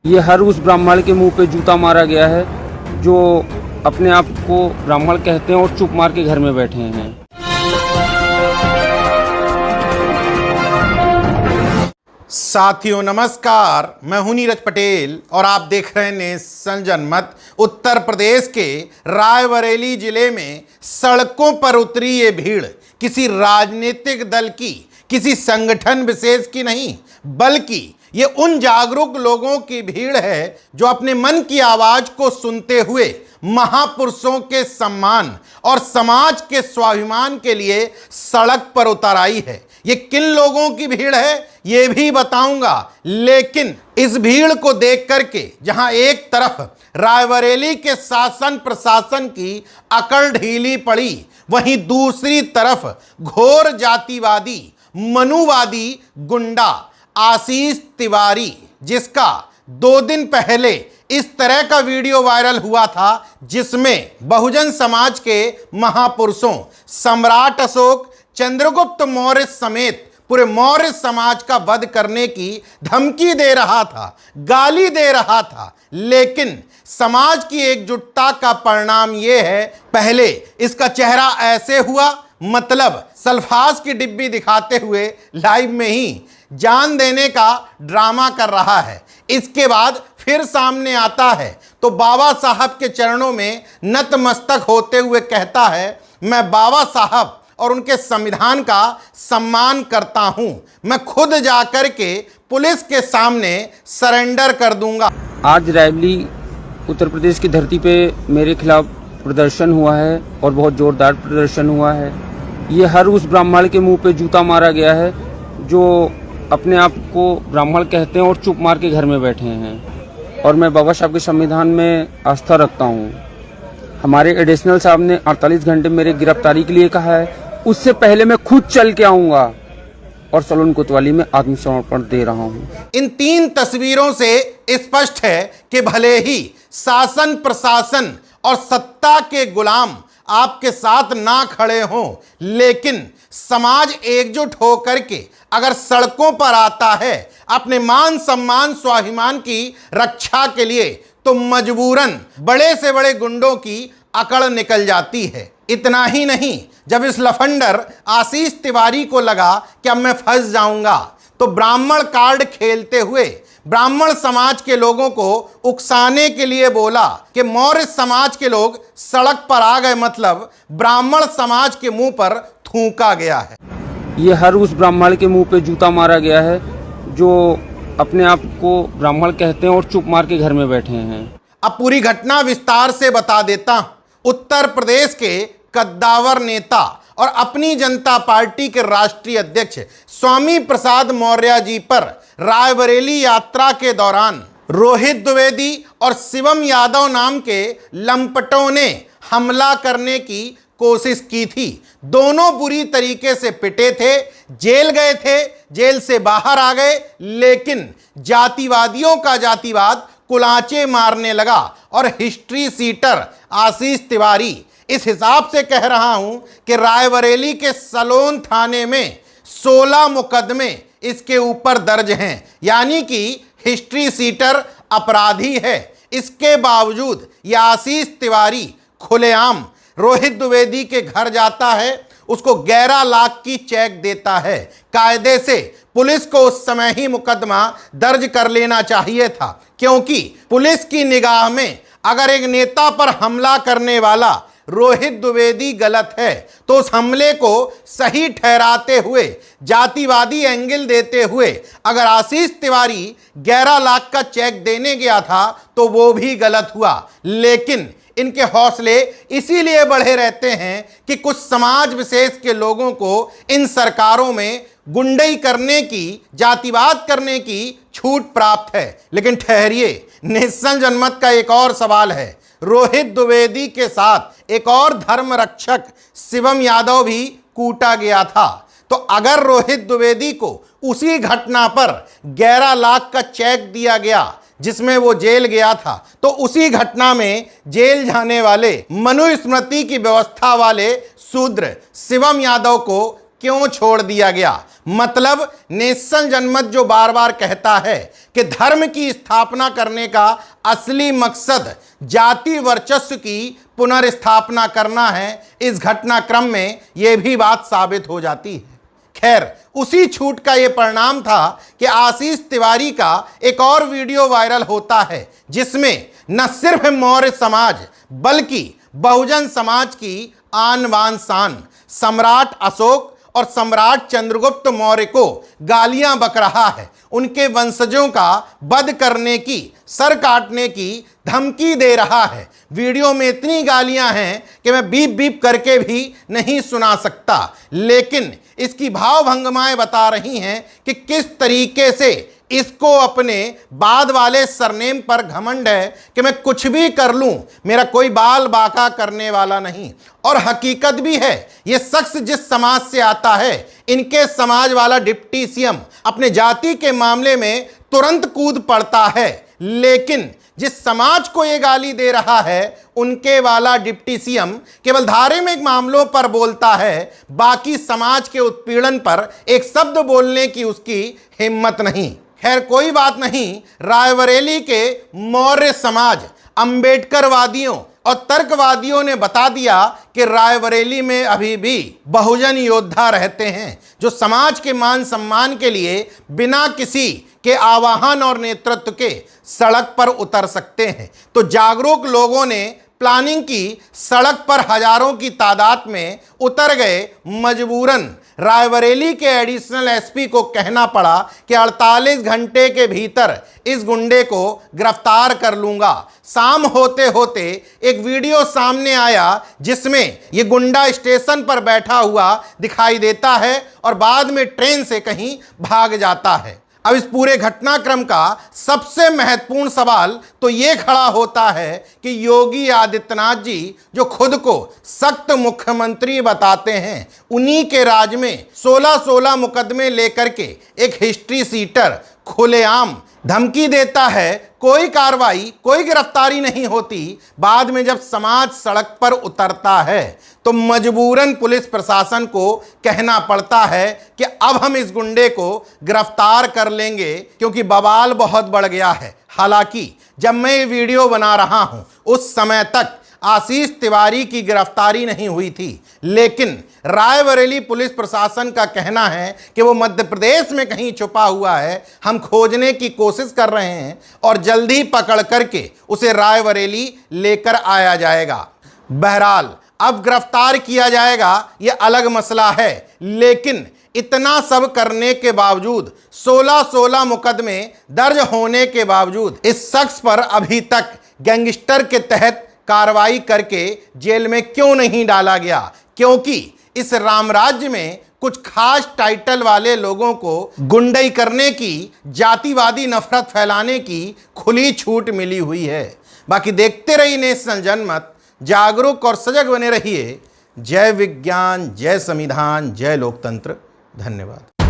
ये हर उस ब्राह्मण के मुंह पे जूता मारा गया है जो अपने आप को ब्राह्मण कहते हैं और चुप मार के घर में बैठे हैं। साथियों नमस्कार, मैं हूं नीरज पटेल और आप देख रहे हैं नेशन जनमत। उत्तर प्रदेश के रायबरेली जिले में सड़कों पर उतरी ये भीड़ किसी राजनीतिक दल की, किसी संगठन विशेष की नहीं, बल्कि ये उन जागरूक लोगों की भीड़ है जो अपने मन की आवाज को सुनते हुए महापुरुषों के सम्मान और समाज के स्वाभिमान के लिए सड़क पर उतर आई है। ये किन लोगों की भीड़ है ये भी बताऊंगा, लेकिन इस भीड़ को देख करके जहां एक तरफ रायबरेली के शासन प्रशासन की अकड़ ढीली पड़ी, वहीं दूसरी तरफ घोर जातिवादी मनुवादी गुंडा आशीष तिवारी, जिसका 2 दिन पहले इस तरह का वीडियो वायरल हुआ था जिसमें बहुजन समाज के महापुरुषों सम्राट अशोक, चंद्रगुप्त मौर्य समेत पूरे मौर्य समाज का वध करने की धमकी दे रहा था, गाली दे रहा था। लेकिन समाज की एकजुटता का परिणाम यह है, पहले इसका चेहरा ऐसे हुआ, मतलब सल्फास की डिब्बी दिखाते हुए लाइव में ही जान देने का ड्रामा कर रहा है। इसके बाद फिर सामने आता है तो बाबा साहब के चरणों में नतमस्तक होते हुए कहता है, मैं बाबा साहब और उनके संविधान का सम्मान करता हूं, मैं खुद जाकर के पुलिस के सामने सरेंडर कर दूंगा। आज रायबरेली उत्तर प्रदेश की धरती पे मेरे खिलाफ प्रदर्शन हुआ है और बहुत जोरदार प्रदर्शन हुआ है। ये हर उस ब्राह्मण के मुंह पे जूता मारा गया है जो अपने आप को ब्राह्मण कहते हैं और चुप मार के घर में बैठे हैं। और मैं बाबा साहब के संविधान में आस्था रखता हूँ। हमारे एडिशनल साहब ने 48 घंटे मेरे गिरफ्तारी के लिए कहा है, उससे पहले मैं खुद चल के आऊँगा और सलोन कोतवाली में आत्मसमर्पण दे रहा हूँ। इन 3 तस्वीरों से स्पष्ट है कि भले ही शासन प्रशासन और सत्ता के गुलाम आपके साथ ना खड़े हों, लेकिन समाज एकजुट होकर के अगर सड़कों पर आता है अपने मान सम्मान स्वाभिमान की रक्षा के लिए, तो मजबूरन बड़े से बड़े गुंडों की अकड़ निकल जाती है। इतना ही नहीं, जब इस लफंडर आशीष तिवारी को लगा कि अब मैं फंस जाऊंगा, तो ब्राह्मण कार्ड खेलते हुए ब्राह्मण समाज के लोगों को उकसाने के लिए बोला कि मौर्य समाज के लोग सड़क पर आ गए, मतलब ब्राह्मण समाज के मुंह पर थूका गया है। ये हर उस ब्राह्मण के मुंह पे जूता मारा गया है जो अपने आप को ब्राह्मण कहते हैं और चुप मार के घर में बैठे हैं। अब पूरी घटना विस्तार से बता देता हूं। उत्तर प्रदेश के कद्दावर नेता और अपनी जनता पार्टी के राष्ट्रीय अध्यक्ष स्वामी प्रसाद मौर्य जी पर रायबरेली यात्रा के दौरान रोहित द्विवेदी और शिवम यादव नाम के लंपटों ने हमला करने की कोशिश की थी। दोनों बुरी तरीके से पिटे थे, जेल गए थे, जेल से बाहर आ गए, लेकिन जातिवादियों का जातिवाद कुलांचे मारने लगा और हिस्ट्री सीटर आशीष तिवारी, इस हिसाब से कह रहा हूं कि रायबरेली के सलोन थाने में 16 मुकदमे इसके ऊपर दर्ज हैं, यानी कि हिस्ट्री सीटर अपराधी है। इसके बावजूद यह आशीष तिवारी खुलेआम रोहित द्विवेदी के घर जाता है, उसको 11 लाख की चेक देता है। कायदे से पुलिस को उस समय ही मुकदमा दर्ज कर लेना चाहिए था, क्योंकि पुलिस की निगाह में अगर एक नेता पर हमला करने वाला रोहित द्विवेदी गलत है, तो उस हमले को सही ठहराते हुए जातिवादी एंगल देते हुए अगर आशीष तिवारी 11 लाख का चेक देने गया था तो वो भी गलत हुआ। लेकिन इनके हौसले इसीलिए बढ़े रहते हैं कि कुछ समाज विशेष के लोगों को इन सरकारों में गुंडई करने की, जातिवाद करने की छूट प्राप्त है। लेकिन ठहरिए, नेशन जनमत का एक और सवाल है। रोहित द्विवेदी के साथ एक और धर्म रक्षक शिवम यादव भी कूटा गया था, तो अगर रोहित द्विवेदी को उसी घटना पर 11 लाख का चेक दिया गया जिसमें वो जेल गया था, तो उसी घटना में जेल जाने वाले मनुस्मृति की व्यवस्था वाले शूद्र शिवम यादव को क्यों छोड़ दिया गया? मतलब नेल्सन जनमत जो बार बार कहता है कि धर्म की स्थापना करने का असली मकसद जाति वर्चस्व की पुनर्स्थापना करना है, इस घटनाक्रम में यह भी बात साबित हो जाती है। खैर, उसी छूट का यह परिणाम था कि आशीष तिवारी का एक और वीडियो वायरल होता है जिसमें न सिर्फ मौर्य समाज बल्कि बहुजन समाज की आन बान शान सम्राट अशोक और सम्राट चंद्रगुप्त मौर्य को गालियां बक रहा है, उनके वंशजों का वध करने की, सर काटने की धमकी दे रहा है। वीडियो में इतनी गालियां हैं कि मैं बीप बीप करके भी नहीं सुना सकता, लेकिन इसकी भावभंगिमाएं बता रही हैं कि किस तरीके से इसको अपने बाद वाले सरनेम पर घमंड है कि मैं कुछ भी कर लूं, मेरा कोई बाल बाका करने वाला नहीं। और हकीकत भी है, ये शख्स जिस समाज से आता है, इनके समाज वाला डिप्टी सीएम अपने जाति के मामले में तुरंत कूद पड़ता है, लेकिन जिस समाज को ये गाली दे रहा है उनके वाला डिप्टी सीएम केवल धार्मिक मामलों पर बोलता है, बाकी समाज के उत्पीड़न पर एक शब्द बोलने की उसकी हिम्मत नहीं। खैर, कोई बात नहीं, रायबरेली के मौर्य समाज, अंबेडकरवादियों और तर्कवादियों ने बता दिया कि रायबरेली में अभी भी बहुजन योद्धा रहते हैं जो समाज के मान सम्मान के लिए बिना किसी के आवाहन और नेतृत्व के सड़क पर उतर सकते हैं। तो जागरूक लोगों ने प्लानिंग की, सड़क पर हजारों की तादाद में उतर गए। मजबूरन रायबरेली के एडिशनल एसपी को कहना पड़ा कि 48 घंटे के भीतर इस गुंडे को गिरफ्तार कर लूंगा। शाम होते होते एक वीडियो सामने आया जिसमें ये गुंडा स्टेशन पर बैठा हुआ दिखाई देता है और बाद में ट्रेन से कहीं भाग जाता है। अब इस पूरे घटनाक्रम का सबसे महत्वपूर्ण सवाल तो ये खड़ा होता है कि योगी आदित्यनाथ जी जो खुद को सख्त मुख्यमंत्री बताते हैं, उन्हीं के राज में 16 मुकदमे लेकर के एक हिस्ट्री सीटर खुलेआम धमकी देता है, कोई कार्रवाई, कोई गिरफ्तारी नहीं होती। बाद में जब समाज सड़क पर उतरता है तो मजबूरन पुलिस प्रशासन को कहना पड़ता है कि अब हम इस गुंडे को गिरफ्तार कर लेंगे क्योंकि बवाल बहुत बढ़ गया है। हालांकि जब मैं ये वीडियो बना रहा हूं उस समय तक आशीष तिवारी की गिरफ्तारी नहीं हुई थी, लेकिन रायबरेली पुलिस प्रशासन का कहना है कि वो मध्य प्रदेश में कहीं छुपा हुआ है। हम खोजने की कोशिश कर रहे हैं और जल्दी पकड़ करके उसे रायबरेली लेकर आया जाएगा। बहरहाल, अब गिरफ्तार किया जाएगा ये अलग मसला है, लेकिन इतना सब करने के बावजूद 16 मुकदमे दर्ज होने के बावजूद इस शख्स पर अभी तक गैंगस्टर के तहत कार्रवाई करके जेल में क्यों नहीं डाला गया? क्योंकि इस रामराज्य में कुछ खास टाइटल वाले लोगों को गुंडई करने की, जातिवादी नफरत फैलाने की खुली छूट मिली हुई है। बाकी देखते रहिए नेशनल जनमत, जागरूक और सजग बने रहिए। जय विज्ञान, जय संविधान, जय लोकतंत्र। धन्यवाद।